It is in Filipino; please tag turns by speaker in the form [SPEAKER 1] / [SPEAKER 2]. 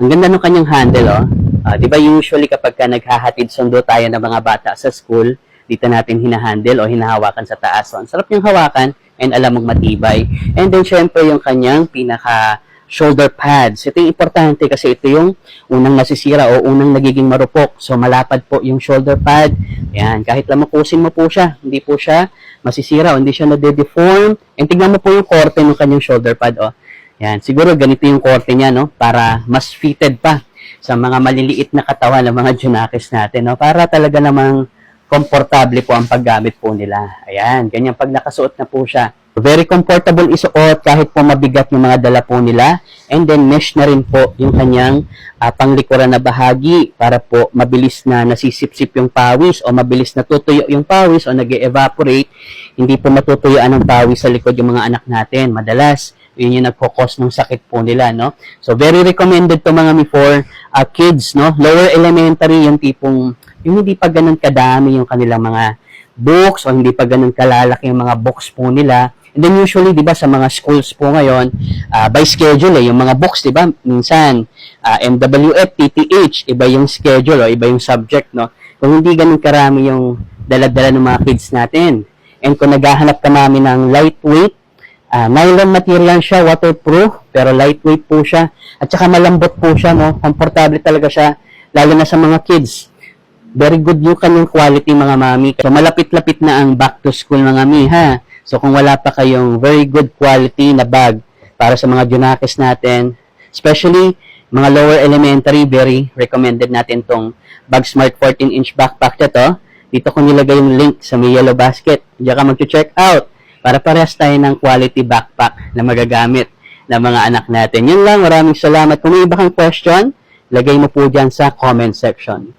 [SPEAKER 1] Ang ganda ng kanyang handle, oh. Di ba usually kapag ka naghahatid sundo tayo ng mga bata sa school, dito natin hinahandle o hinahawakan sa taas. So, ang sarap niyang hawakan and alam mong matibay. And then, syempre, yung kanyang pinaka shoulder pads. Ito yung importante kasi ito yung unang nasisira o unang nagiging marupok. So, malapad po yung shoulder pad. Yan, kahit lamakusin mo po siya, hindi po siya masisira o hindi siya nade-deform. And tignan mo po yung korte ng kanyang shoulder pad, oh. Yan, siguro ganito yung korte niya, no? Para mas fitted pa sa mga maliliit na katawan ng mga Junakis natin, no? Para talaga namang komportable po ang paggamit po nila. Ayan, ganyan pag nakasuot na po siya. Very comfortable isuot kahit po mabigat yung mga dala po nila. And then mesh na rin po yung kanyang panglikuran na bahagi para po mabilis na nasisipsip yung pawis o mabilis na tutuyo yung pawis o nag-evaporate. Hindi po matutuyuan ng pawis sa likod yung mga anak natin. Madalas, yun yung nagkukos ng sakit po nila, no? So, very recommended to mga for kids, no? Lower elementary, yung tipong, yung hindi pa ganun kadami yung kanilang mga books o hindi pa ganun kalalaki yung mga books po nila. And then usually, di ba, sa mga schools po ngayon, by schedule, yung mga books, di ba, minsan, MWF, PTH, iba yung schedule o iba yung subject, no? Kung hindi ganun karami yung dala-dala ng mga kids natin. And kung naghahanap ka namin ng lightweight, nylon material siya, waterproof, pero lightweight po siya. At saka malambot po siya, no? Komportable talaga siya, lalo na sa mga kids. Very good yung kanyang quality, mga mami. So, malapit-lapit na ang back to school, mga mami, ha? So, kung wala pa kayong very good quality na bag para sa mga Junakis natin, especially mga lower elementary, very recommended natin tong Bag Smart 14-inch backpack na to. Dito ko nilagay yung link sa may yellow basket. Diyan ka mag-check out para parehas tayo ng quality backpack na magagamit ng mga anak natin. Yun lang, maraming salamat. Kung may iba kang question, lagay mo po dyan sa comment section.